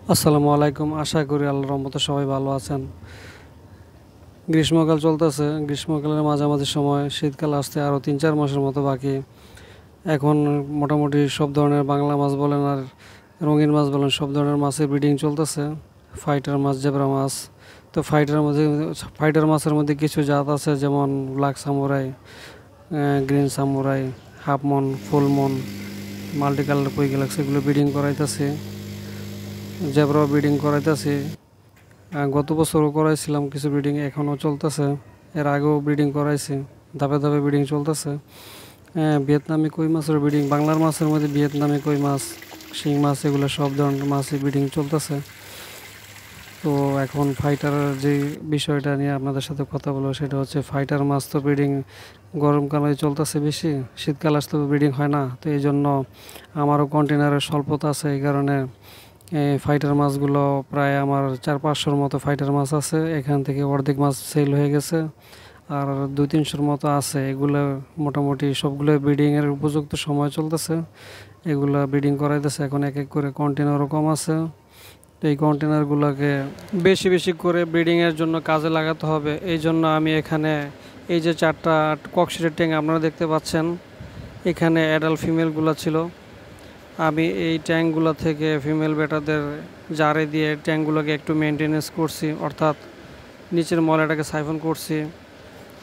আসসালামু আলাইকুম। আশা করি আল্লাহর রহমতে সবাই ভালো আছেন। গ্রীষ্মকাল চলতেছে, গ্রীষ্মকালের মাঝামাঝি সময়, শীতকাল আসতে আরও 3-4 মাসের মতো বাকি। এখন মোটামুটি সব ধরনের বাংলা মাছ বলেন আর রঙিন মাছ বলেন, সব ধরনের মাছের ব্রিডিং চলতেছে। ফাইটার মাছ, জেব্রা মাছ। তো ফাইটার মাছের মধ্যে কিছু জাত আছে, যেমন black samurai, green samurai, half moon, full moon, multi colour koi galaxy, এগুলো ব্রিডিং করাইতেছি। জেব্রা ব্রিডিং করাইতেছি। গত বছরও করাইছিলাম কিছু ব্রিডিং, এখনও চলতেছে। এর আগেও ব্রিডিং করাইছি, ধাপে ধাপে ব্রিডিং চলতেছে। ভিয়েতনামি কই মাছের ব্রিডিং, বাংলার মাছের মধ্যে ভিয়েতনামি কই মাছ, শিং মাছ, এগুলো সব ধরনের মাছের ব্রিডিং চলতেছে। তো এখন ফাইটার যে বিষয়টা নিয়ে আপনাদের সাথে কথা বলবো, সেটা হচ্ছে ফাইটার মাছ তো ব্রিডিং গরমকালে চলতেছে বেশি, শীতকাল আসতে ব্রিডিং হয় না। তো এই জন্য আমারও কন্টেনারের স্বল্পতা আছে, এই কারণে এই ফাইটার মাছগুলো প্রায় আমার 400-500-র মতো ফাইটার মাছ আছে। এখান থেকে অর্ধেক মাছ সেল হয়ে গেছে, আর 200-300-র মতো আছে। এগুলো মোটামুটি সবগুলো ব্রিডিংয়ের উপযুক্ত সময় চলতেছে, এগুলো ব্রিডিং করাইতেছে। এখন এক এক করে কন্টেনারও কম আছে। তো এই কন্টেনারগুলোকে বেশি বেশি করে ব্রিডিংয়ের জন্য কাজে লাগাতে হবে। এই জন্য আমি এখানে এই যে 4টা ককশিটের ট্যাঙ্ক আপনারা দেখতে পাচ্ছেন, এখানে অ্যাডাল্ট ফিমেলগুলো ছিল। আমি এই ট্যাঙ্কগুলো থেকে ফিমেল বেটাদের জারে দিয়ে ট্যাঙ্কগুলোকে একটু মেনটেনেন্স করছি, অর্থাৎ নিচের ময়লাটাকে সাইফন করছি,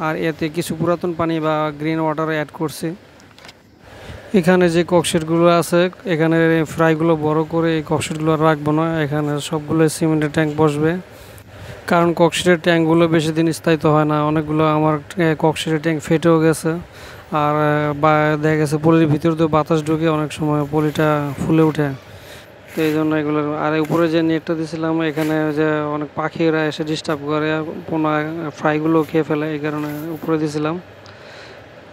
আর এতে কিছু পুরাতন পানি বা গ্রিন ওয়াটার অ্যাড করছি। এখানে যে ককশিটগুলো আছে, এখানে ফ্রাইগুলো বড় করে এই ককশিটগুলো রাখবো না, এখানে সবগুলো সিমেন্টের ট্যাঙ্ক বসবে। কারণ ককশিটের ট্যাঙ্কগুলো বেশি দিন স্থায়িত্ব হয় না। অনেকগুলো আমার ককশিটের ট্যাঙ্ক ফেটেও গেছে, আর বা দেখা গেছে পলির ভিতর দিয়ে বাতাস ঢুকে অনেক সময় পলিটা ফুলে ওঠে। তো এই জন্য এগুলোর, আর উপরে যে নেটটা দিয়েছিলাম, এখানে যে অনেক পাখিরা এসে ডিস্টার্ব করে, পোনা ফ্রাইগুলো খেয়ে ফেলে, এই কারণে উপরে দিয়েছিলাম।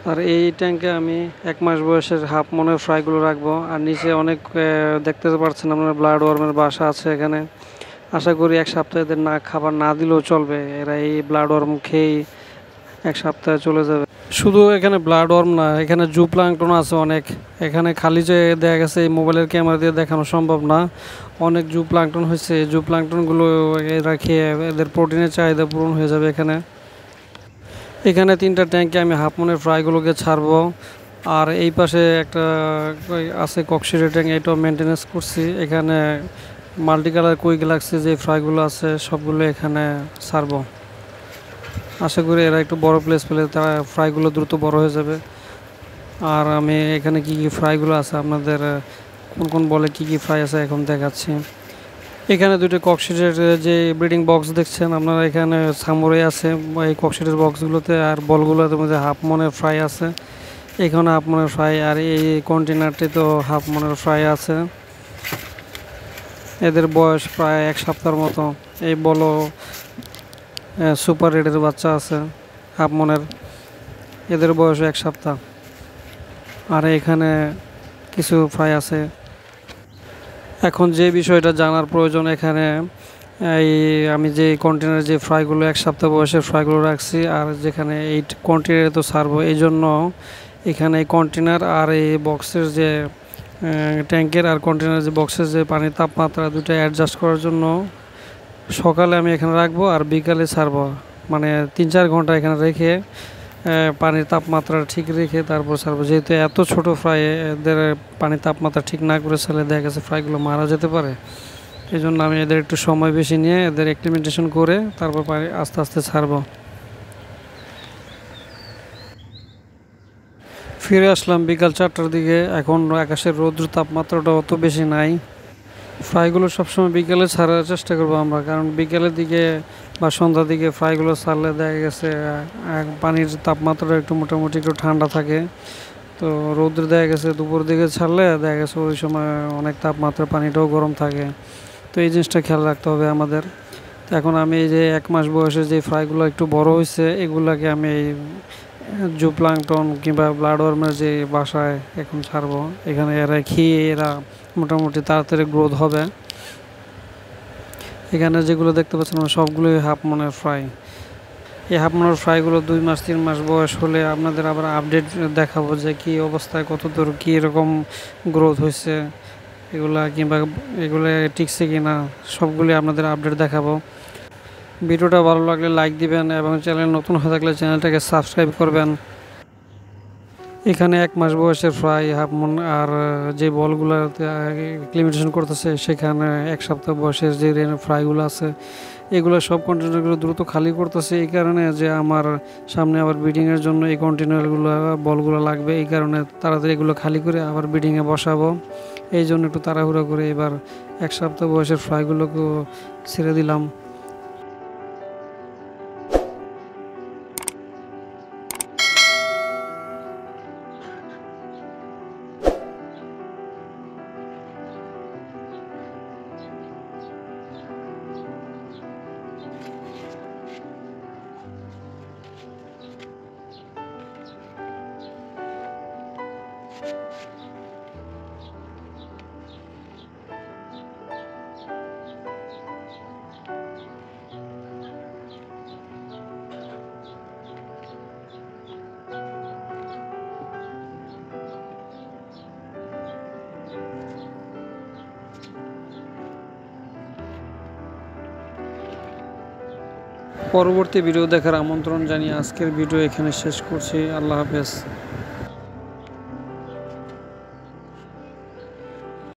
আর এই ট্যাঙ্কে আমি 1 মাস বয়সের হাফ মনের ফ্রাইগুলো রাখবো। আর নিচে অনেক দেখতে পাচ্ছেন আপনার ব্লাড ওয়ার্মের বাসা আছে এখানে। আশা করি 1 সপ্তাহ এদের না খাবার না দিলেও চলবে, এরা এই ব্লাড ওয়ার্ম খেয়েই 1 সপ্তাহে চলে যাবে। শুধু এখানে ব্লাড ওয়ার্ম না, এখানে জু প্লাঙ্কটন আছে অনেক। এখানে খালি যে দেখা গেছে এই মোবাইলের ক্যামেরা দিয়ে দেখানো সম্ভব না, অনেক জু প্লাঙ্কটন হয়েছে। এই জু প্লাঙ্কটনগুলো এরা খেয়ে এদের প্রোটিনের চাহিদা পূরণ হয়ে যাবে এখানে। এখানে 3টা ট্যাঙ্কে আমি হাফ মনের ফ্রাইগুলোকে ছাড়বো। আর এই পাশে একটা আছে ককশিটের ট্যাঙ্ক, এটাও মেনটেনেন্স করছি। এখানে মাল্টি কালার কুই গ্যালাক্সি যে ফ্রাইগুলো আছে, সবগুলো এখানে ছাড়বো। আশা করি এরা একটু বড় প্লেস পেলে তারা ফ্রাইগুলো দ্রুত বড় হয়ে যাবে। আর আমি এখানে কি কি ফ্রাইগুলো আছে আপনাদের, কোন কোন বলে কি কি ফ্রাই আছে এখন দেখাচ্ছি। এখানে দুটো ককশিটের যে ব্রিডিং বক্স দেখছেন আপনারা, এখানে সামুরাই আছে এই ককশিটের বক্সগুলোতে, আর বলগুলোর মধ্যে হাফ মনের ফ্রাই আছে। এখানে হাফ মনের ফ্রাই, আর এই কন্টেনারটি তো হাফ মনের ফ্রাই আছে। এদের বয়স প্রায় 1 সপ্তাহের মতো। এই বলো সুপার রেডের বাচ্চা আছে হাফ মনের, এদের বয়স 1 সপ্তাহ। আর এখানে কিছু ফ্রাই আছে। এখন যে বিষয়টা জানার প্রয়োজন, এখানে এই আমি যে কন্টেনারে যে ফ্রাইগুলো 1 সপ্তাহ বয়সের ফ্রাইগুলো রাখছি, আর যেখানে এই কন্টেনারে তো ছাড়বো, এই জন্য এখানে এই কন্টেনার আর এই বক্সের যে ট্যাঙ্কের আর কন্টেনার যে বক্সের যে পানির তাপমাত্রা, দুটো অ্যাডজাস্ট করার জন্য সকালে আমি এখানে রাখবো আর বিকালে ছাড়বো। মানে 3-4 ঘন্টা এখানে রেখে পানির তাপমাত্রা ঠিক রেখে তারপর ছাড়বো। যেহেতু এত ছোট ফ্রাই, এদের পানির তাপমাত্রা ঠিক না করে ছাড়লে দেখা গেছে ফ্রাইগুলো মারা যেতে পারে। এই জন্য আমি এদের একটু সময় বেশি নিয়ে এদের অ্যাক্লিমেন্টেশন করে তারপর পানি আস্তে আস্তে ছাড়বো। ফিরে আসলাম বিকাল 4টার দিকে। এখন আকাশের রৌদ্র তাপমাত্রাটা অত বেশি নাই। ফ্রাইগুলো সবসময় বিকেলে ছাড়ার চেষ্টা করবো আমরা, কারণ বিকেলের দিকে বা সন্ধ্যার দিকে ফ্রাইগুলো ছাড়লে দেখা গেছে পানির তাপমাত্রাটা একটু মোটামুটি একটু ঠান্ডা থাকে। তো রৌদ্র দেখা গেছে দুপুর দিকে ছাড়লে দেখা গেছে ওই সময় অনেক তাপমাত্রা, পানিটাও গরম থাকে। তো এই জিনিসটা খেয়াল রাখতে হবে আমাদের। তো এখন আমি এই যে 1 মাস বয়সের যে ফ্রাইগুলো একটু বড় হয়েছে, এগুলাকে আমি এই জু প্লাঙ্কটন কিংবা ব্লাড ওয়ার্মের যে বাসায় এখন ছাড়বো। এখানে এরা খেয়ে এরা মোটামুটি তাড়াতাড়ি গ্রোথ হবে। এখানে যেগুলো দেখতে পাচ্ছেন সবগুলোই হাফ মনের ফ্রাই। এই হাফ মনের ফ্রাইগুলো 2-3 মাস বয়স হলে আপনাদের আবার আপডেট দেখাবো যে কী অবস্থায়, কত দূর কী রকম গ্রোথ হয়েছে। এগুলা কিংবা এগুলো টিকছে কিনা সবগুলি আপনাদের আপডেট দেখাবো। ভিডিওটা ভালো লাগলে লাইক দিবেন এবং চ্যানেল নতুন হয়ে থাকলে চ্যানেলটাকে সাবস্ক্রাইব করবেন। এখানে 1 মাস বয়সের ফ্রাই হাফ মুন আর যে বলগুলো ক্লিমিটেশন করতেছে সেখানে 1 সপ্তাহ বয়সের যে ফ্রাইগুলো আছে এগুলো সব কন্টেনারগুলো দ্রুত খালি করতেছে, এই কারণে যে আমার সামনে আবার ব্রিডিংয়ের জন্য এই কন্টেনারগুলো বলগুলো লাগবে, এই কারণে তাড়াতাড়ি এগুলো খালি করে আবার ব্রিডিংয়ে বসাবো। এই জন্য একটু তাড়াহুড়ো করে এবার 1 সপ্তাহ বয়সের ফ্রাইগুলোকে ছেড়ে দিলাম। পরবর্তী ভিডিও দেখার আমন্ত্রণ জানিয়ে আজকের ভিডিও এখানে শেষ করছি। আল্লাহ হাফেজ।